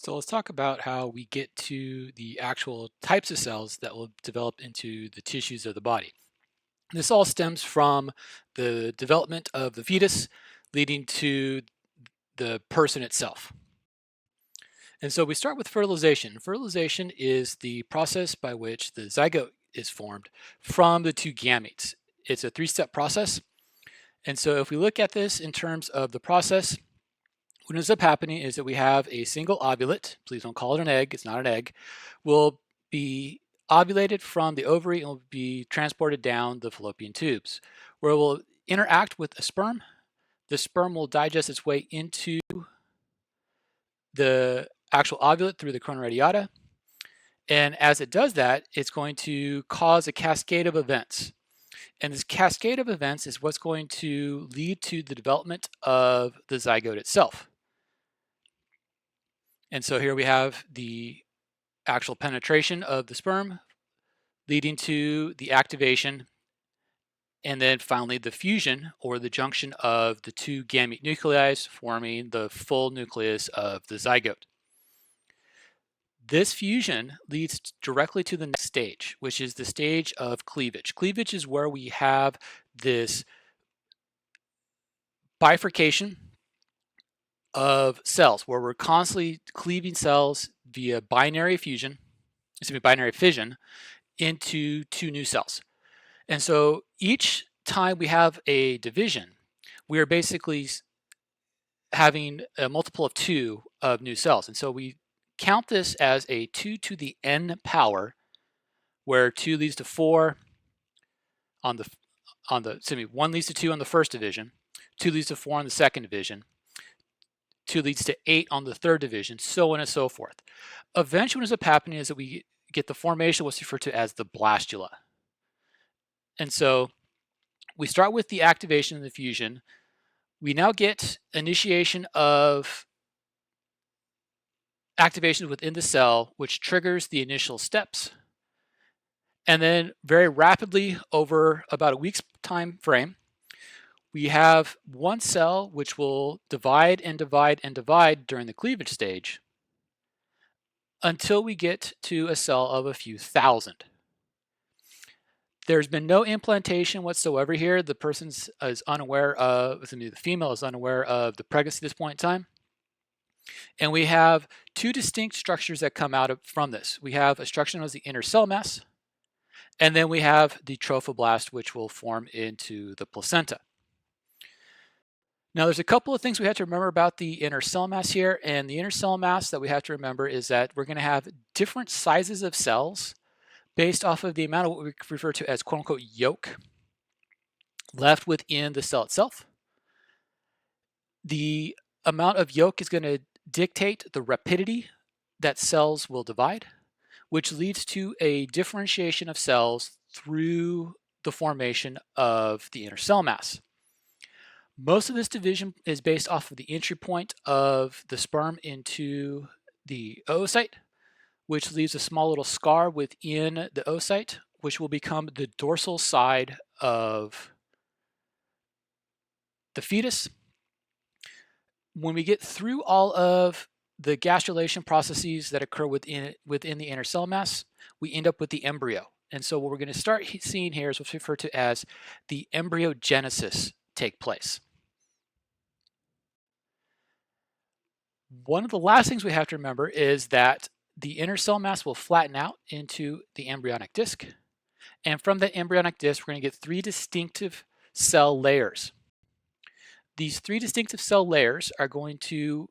So let's talk about how we get to the actual types of cells that will develop into the tissues of the body. This all stems from the development of the fetus leading to the person itself. And so we start with fertilization. Fertilization is the process by which the zygote is formed from the two gametes. It's a three-step process. And so if we look at this in terms of the process, what ends up happening is that we have a single ovulate, please don't call it an egg, it's not an egg, will be ovulated from the ovary and will be transported down the fallopian tubes, where it will interact with a sperm. The sperm will digest its way into the actual ovulate through the corona radiata. And as it does that, it's going to cause a cascade of events. And this cascade of events is what's going to lead to the development of the zygote itself. And so here we have the actual penetration of the sperm leading to the activation, and then finally the fusion or the junction of the two gamete nuclei forming the full nucleus of the zygote. This fusion leads directly to the next stage, which is the stage of cleavage. Cleavage is where we have this bifurcation of cells, where we're constantly cleaving cells via binary fission into two new cells. And so each time we have a division, we are basically having a multiple of 2 of new cells. And so we count this as a 2 to the n power, where 2 leads to 4 on the 1 leads to 2 on the first division, 2 leads to 4 on the second division, 2 leads to 8 on the third division, so on and so forth. Eventually what ends up happening is that we get the formation of what's referred to as the blastula. And so we start with the activation and the fusion. We now get initiation of activation within the cell, which triggers the initial steps. And then very rapidly, over about a week's time frame, we have one cell which will divide and divide and divide during the cleavage stage until we get to a cell of a few thousand. There's been no implantation whatsoever here. The person is unaware of, the female is unaware of the pregnancy at this point in time. And we have two distinct structures that come out from this. We have a structure known as the inner cell mass, and then we have the trophoblast, which will form into the placenta. Now, there's a couple of things we have to remember about the inner cell mass here, and the inner cell mass that we have to remember is that we're going to have different sizes of cells based off of the amount of what we refer to as quote-unquote yolk left within the cell itself. The amount of yolk is going to dictate the rapidity that cells will divide, which leads to a differentiation of cells through the formation of the inner cell mass. Most of this division is based off of the entry point of the sperm into the oocyte, which leaves a small little scar within the oocyte, which will become the dorsal side of the fetus. When we get through all of the gastrulation processes that occur within the inner cell mass, we end up with the embryo. And so what we're going to start seeing here is what's referred to as the embryogenesis take place. One of the last things we have to remember is that the inner cell mass will flatten out into the embryonic disc. And from that embryonic disc, we're going to get 3 distinctive cell layers. These 3 distinctive cell layers are going to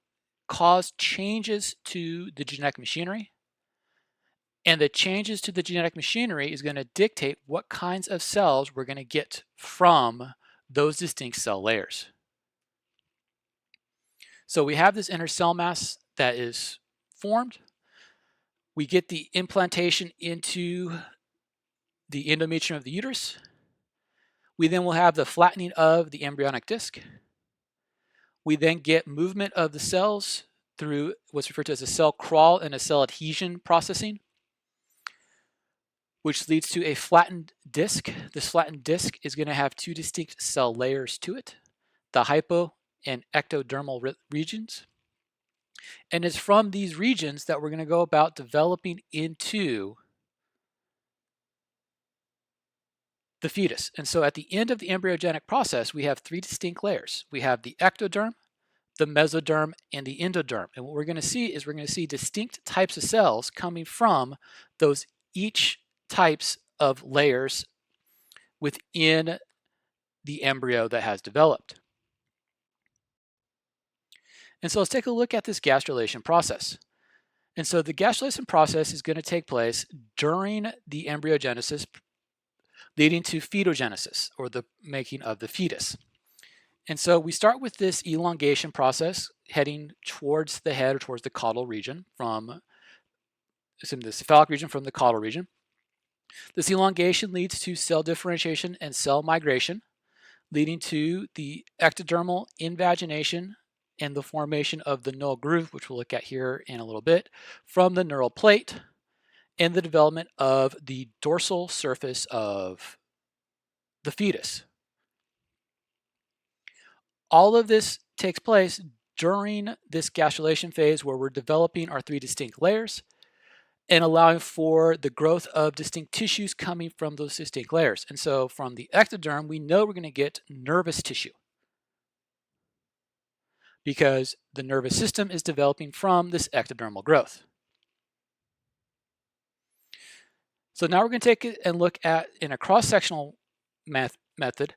cause changes to the genetic machinery. And the changes to the genetic machinery is going to dictate what kinds of cells we're going to get from those distinct cell layers. So we have this inner cell mass that is formed. We get the implantation into the endometrium of the uterus. We then will have the flattening of the embryonic disc. We then get movement of the cells through what's referred to as a cell crawl and a cell adhesion processing, which leads to a flattened disc. This flattened disc is going to have 2 distinct cell layers to it, the hypo and ectodermal regions. And it's from these regions that we're going to go about developing into the fetus. And so at the end of the embryogenic process, we have three distinct layers. We have the ectoderm, the mesoderm, and the endoderm. And what we're going to see is we're going to see distinct types of cells coming from those each types of layers within the embryo that has developed. And so let's take a look at this gastrulation process. And so the gastrulation process is going to take place during the embryogenesis, leading to fetogenesis, or the making of the fetus. And so we start with this elongation process heading towards the head or towards the caudal region from the cephalic region from the caudal region. This elongation leads to cell differentiation and cell migration, leading to the ectodermal invagination and the formation of the null groove, which we'll look at here in a little bit, from the neural plate, and the development of the dorsal surface of the fetus. All of this takes place during this gastrulation phase where we're developing our three distinct layers and allowing for the growth of distinct tissues coming from those distinct layers. And so from the ectoderm, we know we're going to get nervous tissue because the nervous system is developing from this ectodermal growth. So now we're going to take it and look at, in a cross-sectional method,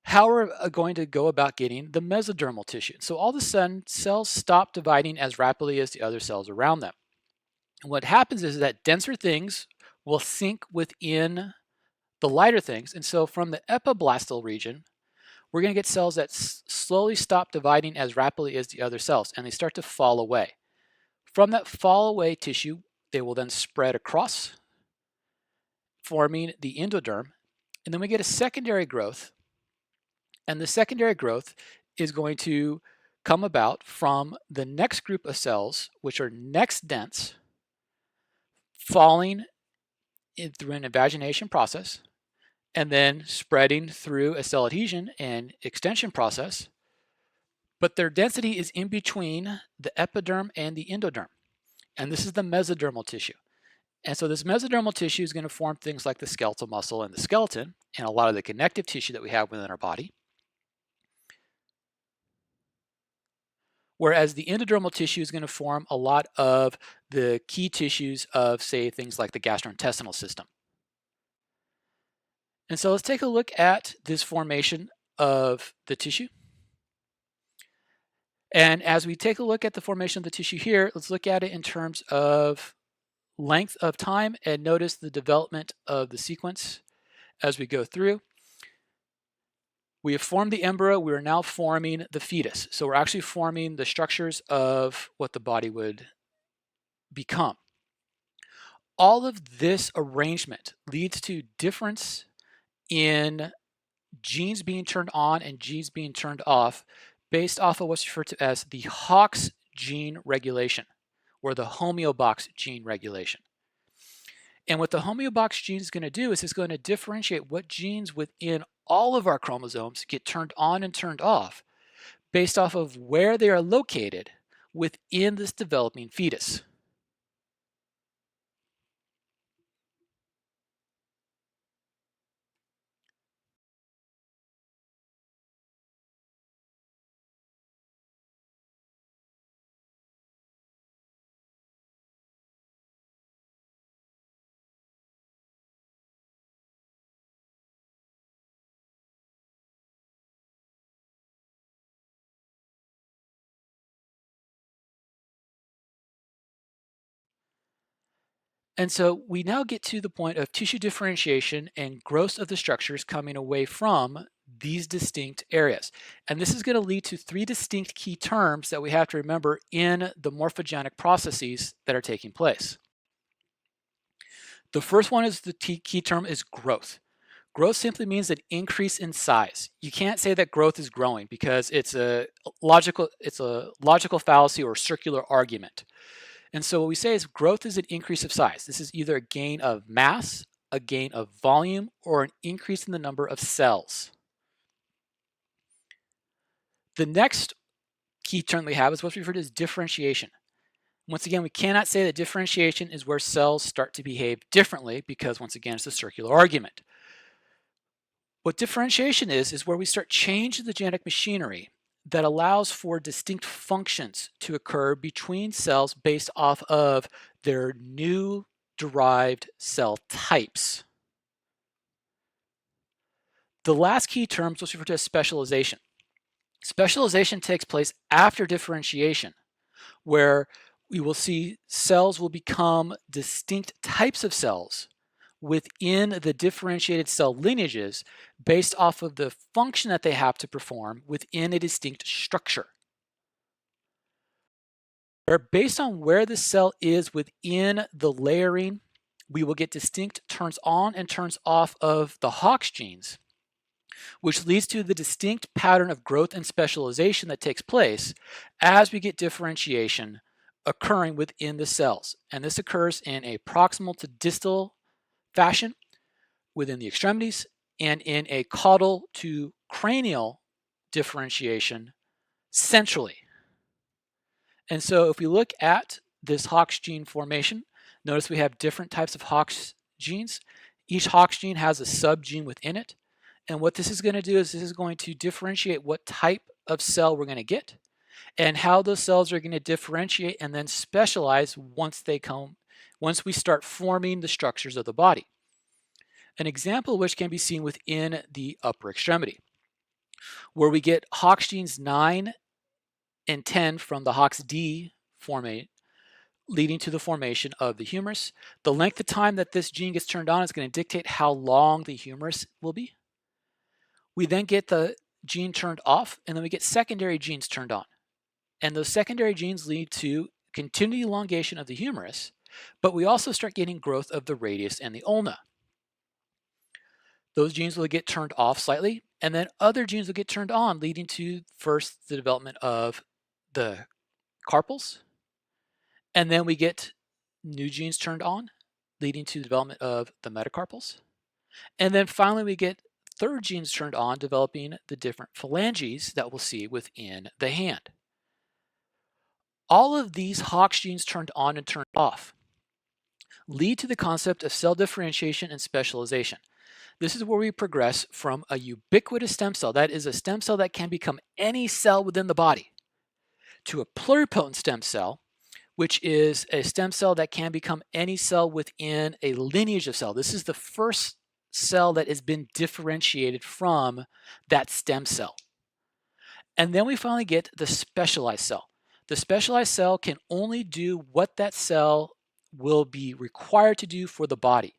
how we're going to go about getting the mesodermal tissue. So all of a sudden, cells stop dividing as rapidly as the other cells around them. And what happens is that denser things will sink within the lighter things. And so from the epiblastal region, we're going to get cells that slowly stop dividing as rapidly as the other cells, and they start to fall away. From that fall away tissue, they will then spread across, forming the endoderm. And then we get a secondary growth. And the secondary growth is going to come about from the next group of cells, which are next dense, falling through an invagination process, and then spreading through a cell adhesion and extension process. But their density is in between the epiderm and the endoderm. And this is the mesodermal tissue. And so this mesodermal tissue is going to form things like the skeletal muscle and the skeleton, and a lot of the connective tissue that we have within our body. Whereas the endodermal tissue is going to form a lot of the key tissues of, say, things like the gastrointestinal system. And so let's take a look at this formation of the tissue. And as we take a look at the formation of the tissue here, let's look at it in terms of length of time and notice the development of the sequence as we go through. We have formed the embryo, we are now forming the fetus. So we're actually forming the structures of what the body would become. All of this arrangement leads to difference in genes being turned on and genes being turned off based off of what's referred to as the Hox gene regulation, or the homeobox gene regulation. And what the homeobox gene is going to do is it's going to differentiate what genes within all of our chromosomes get turned on and turned off based off of where they are located within this developing fetus. And so we now get to the point of tissue differentiation and growth of the structures coming away from these distinct areas. And this is going to lead to three distinct key terms that we have to remember in the morphogenic processes that are taking place. The first one is the key term is growth. Growth simply means an increase in size. You can't say that growth is growing because it's a logical fallacy or circular argument. And so what we say is growth is an increase of size. This is either a gain of mass, a gain of volume, or an increase in the number of cells. The next key term we have is what's referred to as differentiation. Once again, we cannot say that differentiation is where cells start to behave differently because, once again, it's a circular argument. What differentiation is where we start changing the genetic machinery that allows for distinct functions to occur between cells based off of their new derived cell types. The last key term is what's referred to as specialization. Specialization takes place after differentiation, where we will see cells will become distinct types of cells within the differentiated cell lineages based off of the function that they have to perform within a distinct structure. Where based on where the cell is within the layering, we will get distinct turns on and turns off of the Hox genes, which leads to the distinct pattern of growth and specialization that takes place as we get differentiation occurring within the cells. And this occurs in a proximal to distal fashion within the extremities and in a caudal to cranial differentiation centrally. And so if we look at this Hox gene formation, notice we have different types of Hox genes. Each Hox gene has a subgene within it. And what this is going to do is this is going to differentiate what type of cell we're going to get and how those cells are going to differentiate and then specialize once we start forming the structures of the body. An example of which can be seen within the upper extremity, where we get Hox genes 9 and 10 from the HOXD formate, leading to the formation of the humerus. The length of time that this gene gets turned on is going to dictate how long the humerus will be. We then get the gene turned off, and then we get secondary genes turned on. And those secondary genes lead to continued elongation of the humerus, but we also start getting growth of the radius and the ulna. Those genes will get turned off slightly, and then other genes will get turned on, leading to first the development of the carpals, and then we get new genes turned on, leading to the development of the metacarpals. And then finally we get third genes turned on, developing the different phalanges that we'll see within the hand. All of these Hox genes turned on and turned off lead to the concept of cell differentiation and specialization. This is where we progress from a ubiquitous stem cell, that is a stem cell that can become any cell within the body, to a pluripotent stem cell, which is a stem cell that can become any cell within a lineage of cell. This is the first cell that has been differentiated from that stem cell. And then we finally get the specialized cell. The specialized cell can only do what that cell will be required to do for the body.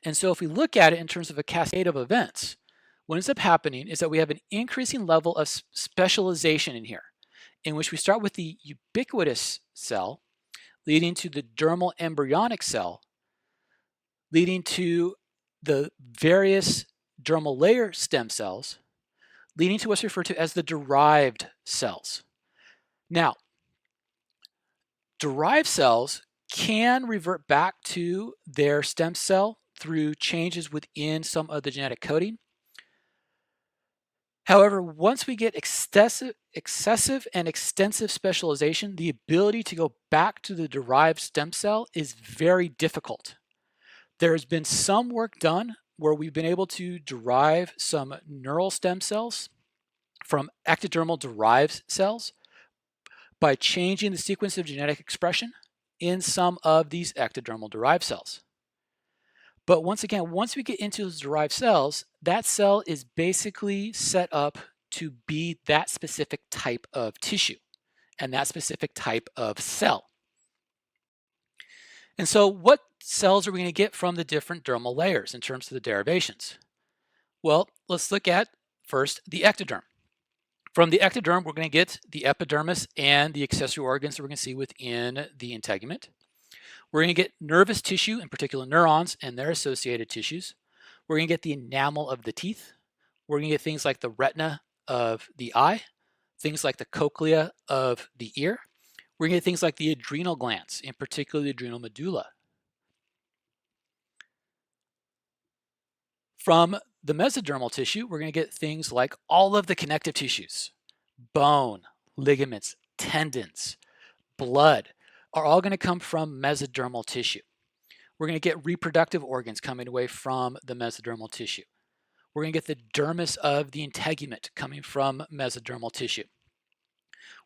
And so if we look at it in terms of a cascade of events, what ends up happening is that we have an increasing level of specialization in here, in which we start with the ubiquitous cell, leading to the dermal embryonic cell, leading to the various dermal layer stem cells, leading to what's referred to as the derived cells. Now, derived cells can revert back to their stem cell through changes within some of the genetic coding. However, once we get excessive and extensive specialization, the ability to go back to the derived stem cell is very difficult. There has been some work done where we've been able to derive some neural stem cells from ectodermal derived cells by changing the sequence of genetic expression in some of these ectodermal derived cells. But once again, once we get into those derived cells, that cell is basically set up to be that specific type of tissue and that specific type of cell. And so what cells are we going to get from the different dermal layers in terms of the derivations? Well, let's look at first the ectoderm. From the ectoderm, we're going to get the epidermis and the accessory organs that we're going to see within the integument. We're going to get nervous tissue, in particular neurons and their associated tissues. We're going to get the enamel of the teeth. We're going to get things like the retina of the eye, things like the cochlea of the ear. We're going to get things like the adrenal glands, in particular the adrenal medulla. From the mesodermal tissue, we're going to get things like all of the connective tissues, bone, ligaments, tendons, blood are all going to come from mesodermal tissue. We're going to get reproductive organs coming away from the mesodermal tissue. We're going to get the dermis of the integument coming from mesodermal tissue.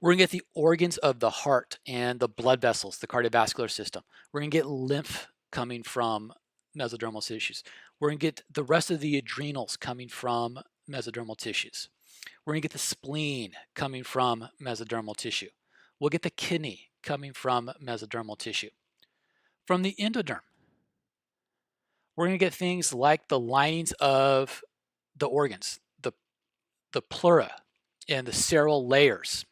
We're going to get the organs of the heart and the blood vessels, the cardiovascular system. We're going to get lymph coming from mesodermal tissues. We're going to get the rest of the adrenals coming from mesodermal tissues. We're going to get the spleen coming from mesodermal tissue. We'll get the kidney coming from mesodermal tissue. From the endoderm, we're going to get things like the linings of the organs, the pleura and the seral layers.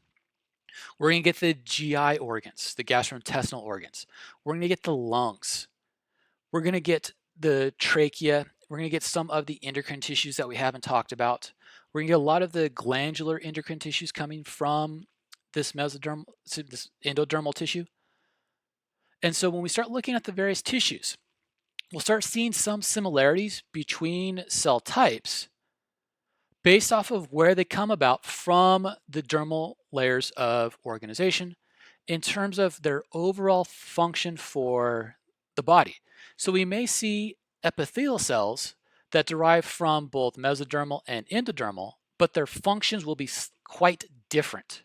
We're going to get the GI organs, the gastrointestinal organs. We're going to get the lungs. We're going to get the trachea. We're going to get some of the endocrine tissues that we haven't talked about. We're going to get a lot of the glandular endocrine tissues coming from this endodermal tissue. And so when we start looking at the various tissues, we'll start seeing some similarities between cell types based off of where they come about from the dermal layers of organization in terms of their overall function for the body. So we may see epithelial cells that derive from both mesodermal and endodermal, but their functions will be quite different.